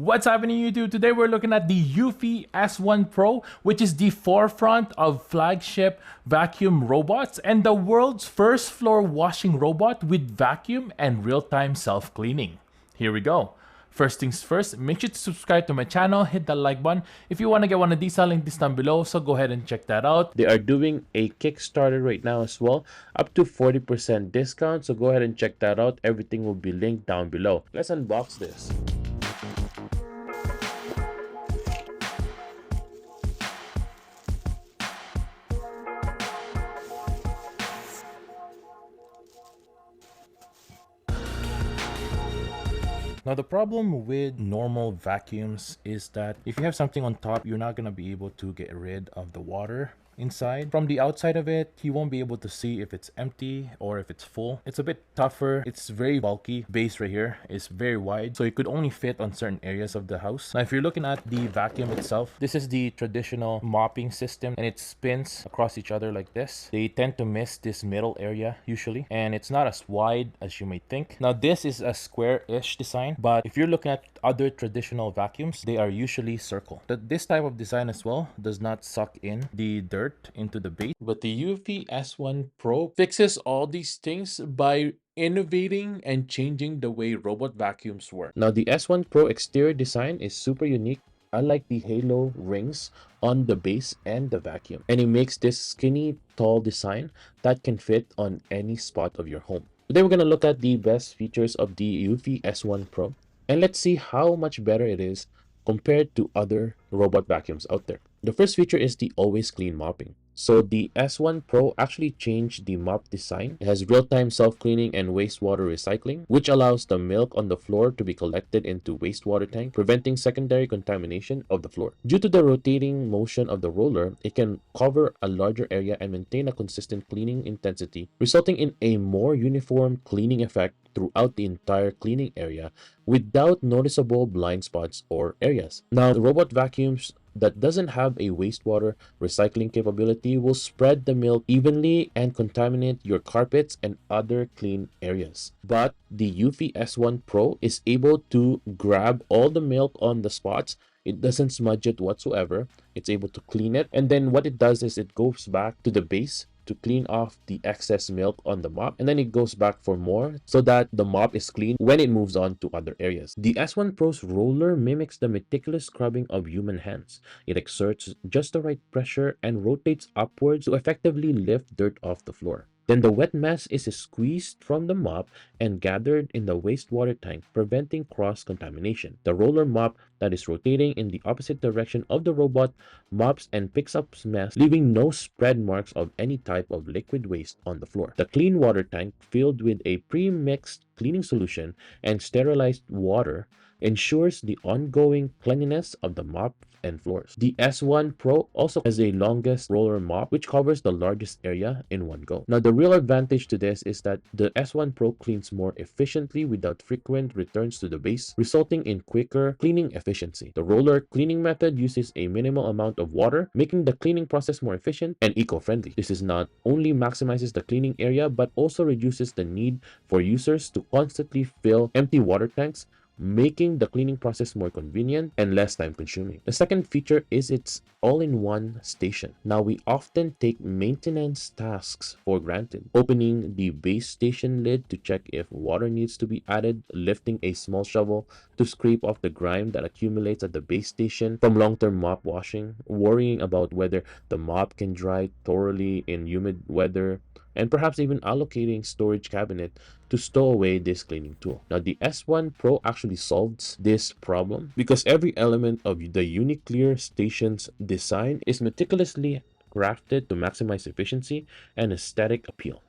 What's happening YouTube? Today we're looking at the eufy S1 Pro, which is the forefront of flagship vacuum robots and the world's first floor washing robot with vacuum and real-time self-cleaning. Here we go. First things first, make sure to subscribe to my channel, hit that like button. If you want to get one of these, I'll link this down below, so go ahead and check that out. They are doing a Kickstarter right now as well, up to 40% discount, so go ahead and check that out. Everything will be linked down below. Let's unbox this. Now the problem with normal vacuums is that if you have something on top, you're not going to be able to get rid of the water inside. From the outside of it, you won't be able to see if it's empty or if it's full. It's a bit tougher. It's very bulky. Base right here is very wide, so it could only fit on certain areas of the house. Now if you're looking at the vacuum itself, this is the traditional mopping system, and it spins across each other like this. They tend to miss this middle area usually, and it's not as wide as you may think. Now this is a square-ish design, but if you're looking at other traditional vacuums, they are usually circle. This type of design as well does not suck in the dirt into the base, but the eufy S1 Pro fixes all these things by innovating and changing the way robot vacuums work. Now the S1 Pro exterior design is super unique. I like the halo rings on the base and the vacuum, and it makes this skinny tall design that can fit on any spot of your home. Today we're going to look at the best features of the eufy S1 Pro, and let's see how much better it is compared to other robot vacuums out there. The first feature is the always clean mopping. So the S1 Pro actually changed the mop design. It has real-time self-cleaning and wastewater recycling, which allows the milk on the floor to be collected into wastewater tank, preventing secondary contamination of the floor. Due to the rotating motion of the roller, it can cover a larger area and maintain a consistent cleaning intensity, resulting in a more uniform cleaning effect throughout the entire cleaning area without noticeable blind spots or areas. Now, the robot vacuums that doesn't have a wastewater recycling capability will spread the milk evenly and contaminate your carpets and other clean areas. But the eufy S1 Pro is able to grab all the milk on the spots. It doesn't smudge it whatsoever. It's able to clean it, and then what it does is it goes back to the base to clean off the excess milk on the mop, and then it goes back for more so that the mop is clean when it moves on to other areas. The S1 Pro's roller mimics the meticulous scrubbing of human hands. It exerts just the right pressure and rotates upwards to effectively lift dirt off the floor. Then the wet mess is squeezed from the mop and gathered in the wastewater tank, preventing cross-contamination. The roller mop that is rotating in the opposite direction of the robot mops and picks up mess, leaving no spread marks of any type of liquid waste on the floor. The clean water tank, filled with a pre-mixed cleaning solution and sterilized water, ensures the ongoing cleanliness of the mop and floors. The S1 Pro also has the longest roller mop, which covers the largest area in one go. Now, the real advantage to this is that the S1 Pro cleans more efficiently without frequent returns to the base, resulting in quicker cleaning efficiency. The roller cleaning method uses a minimal amount of water, making the cleaning process more efficient and eco-friendly. This is not only maximizes the cleaning area, but also reduces the need for users to constantly fill empty water tanks, making the cleaning process more convenient and less time consuming. The second feature is its all-in-one station. Now, we often take maintenance tasks for granted. Opening the base station lid to check if water needs to be added, lifting a small shovel to scrape off the grime that accumulates at the base station from long-term mop washing, worrying about whether the mop can dry thoroughly in humid weather, and perhaps even allocating storage cabinet to stow away this cleaning tool. Now, the S1 Pro actually solves this problem because every element of the Uniclear station's design is meticulously crafted to maximize efficiency and aesthetic appeal.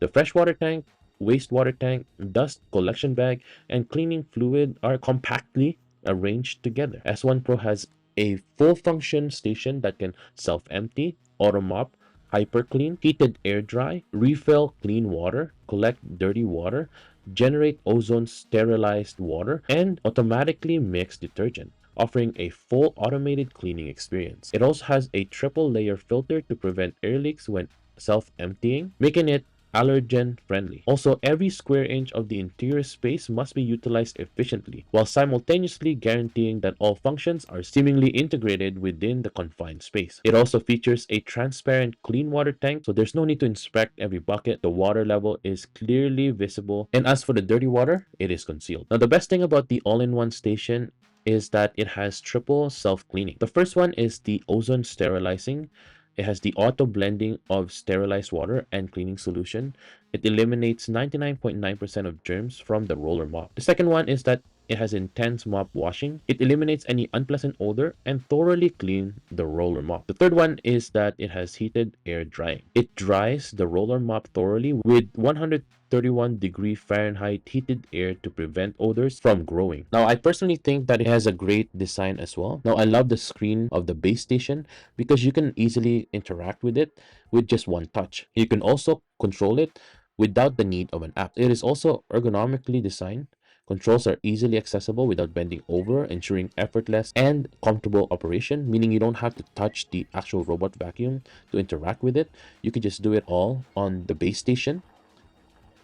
The freshwater tank, wastewater tank, dust collection bag, and cleaning fluid are compactly arranged together. S1 Pro has a full function station that can self-empty, auto mop, hyper clean, heated air dry, refill clean water, collect dirty water, generate ozone sterilized water, and automatically mix detergent, offering a full automated cleaning experience. It also has a triple layer filter to prevent air leaks when self-emptying, making it allergen friendly. Also, every square inch of the interior space must be utilized efficiently, while simultaneously guaranteeing that all functions are seemingly integrated within the confined space. It also features a transparent clean water tank, so there's no need to inspect every bucket. The water level is clearly visible, and as for the dirty water, it is concealed. Now, the best thing about the all-in-one station is that it has triple self-cleaning. The first one is the ozone sterilizing. It has the auto blending of sterilized water and cleaning solution. It eliminates 99.9% of germs from the roller mop. The second one is that it has intense mop washing. It eliminates any unpleasant odor and thoroughly clean the roller mop. The third one is that it has heated air drying. It dries the roller mop thoroughly with 131-degree Fahrenheit heated air to prevent odors from growing. Now, I personally think that it has a great design as well. Now, I love the screen of the base station because you can easily interact with it with just one touch. You can also control it without the need of an app. It is also ergonomically designed. Controls are easily accessible without bending over, ensuring effortless and comfortable operation, meaning you don't have to touch the actual robot vacuum to interact with it. You can just do it all on the base station.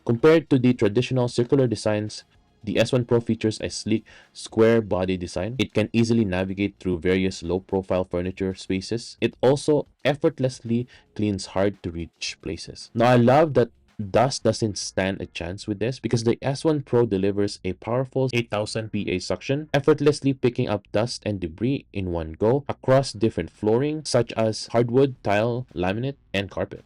Compared to the traditional circular designs, the S1 Pro features a sleek, square body design. It can easily navigate through various low-profile furniture spaces. It also effortlessly cleans hard-to-reach places. Now, I love that dust doesn't stand a chance with this because the S1 Pro delivers a powerful 8000 PA suction, effortlessly picking up dust and debris in one go across different flooring such as hardwood, tile, laminate, and carpet.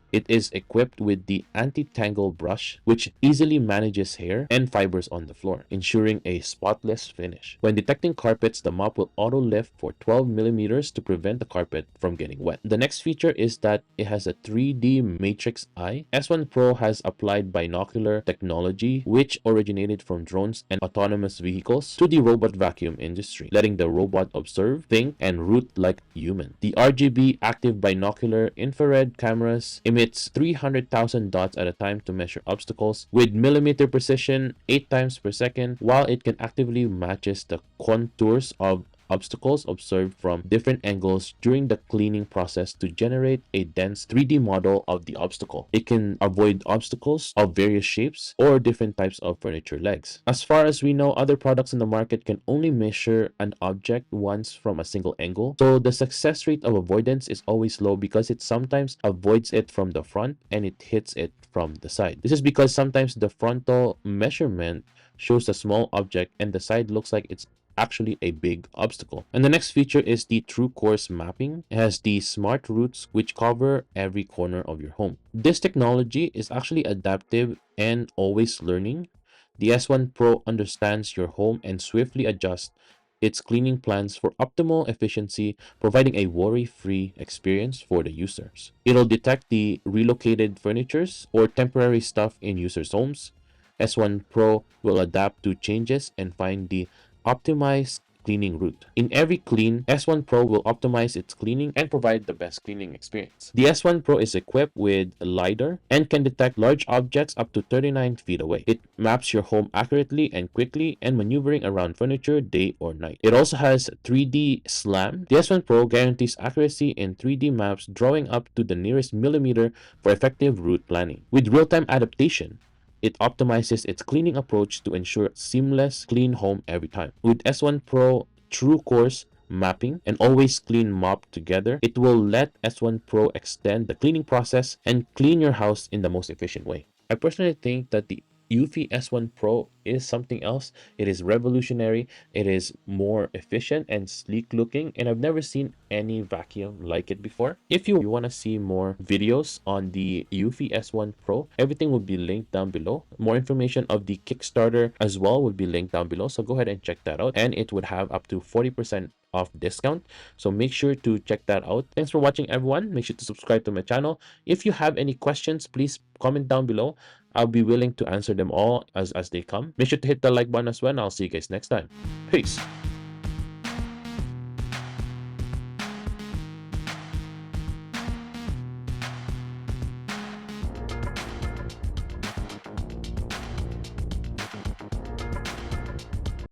It is equipped with the anti-tangle brush, which easily manages hair and fibers on the floor, ensuring a spotless finish. When detecting carpets, the mop will auto-lift for 12 millimeters to prevent the carpet from getting wet. The next feature is that it has a 3D matrix eye. S1 Pro has applied binocular technology, which originated from drones and autonomous vehicles, to the robot vacuum industry, letting the robot observe, think, and root like human. The RGB active binocular infrared cameras emits 300,000 dots at a time to measure obstacles with millimeter precision 8 times per second, while it can actively matches the contours of obstacles observed from different angles during the cleaning process to generate a dense 3D model of the obstacle. It can avoid obstacles of various shapes or different types of furniture legs. As far as we know, other products in the market can only measure an object once from a single angle, so the success rate of avoidance is always low because it sometimes avoids it from the front and it hits it from the side. This is because sometimes the frontal measurement shows a small object and the side looks like it's actually a big obstacle. And the next feature is the true course mapping. It has the smart routes which cover every corner of your home. This technology is actually adaptive and always learning. The S1 Pro understands your home and swiftly adjusts its cleaning plans for optimal efficiency, providing a worry-free experience for the users. It'll detect the relocated furnitures or temporary stuff in users' homes. S1 Pro will adapt to changes and find the optimized cleaning route. In every clean, S1 Pro will optimize its cleaning and provide the best cleaning experience. The S1 Pro is equipped with LiDAR and can detect large objects up to 39 feet away. It maps your home accurately and quickly and maneuvering around furniture day or night. It also has 3D SLAM. The S1 Pro guarantees accuracy in 3D maps, drawing up to the nearest millimeter for effective route planning. With real-time adaptation, it optimizes its cleaning approach to ensure seamless, clean home every time. With S1 Pro True Course mapping and always clean mop together, it will let S1 Pro extend the cleaning process and clean your house in the most efficient way. I personally think that the eufy S1 Pro is something else. It is revolutionary. It is more efficient and sleek looking, and I've never seen any vacuum like it before. If you want to see more videos on the eufy S1 Pro, everything will be linked down below. More information of the Kickstarter as well will be linked down below, so go ahead and check that out, and it would have up to 40% off discount, so make sure to check that out. Thanks for watching, everyone. Make sure to subscribe to my channel. If you have any questions, please comment down below. I'll be willing to answer them all as they come. Make sure to hit the like button as well, and I'll see you guys next time. Peace.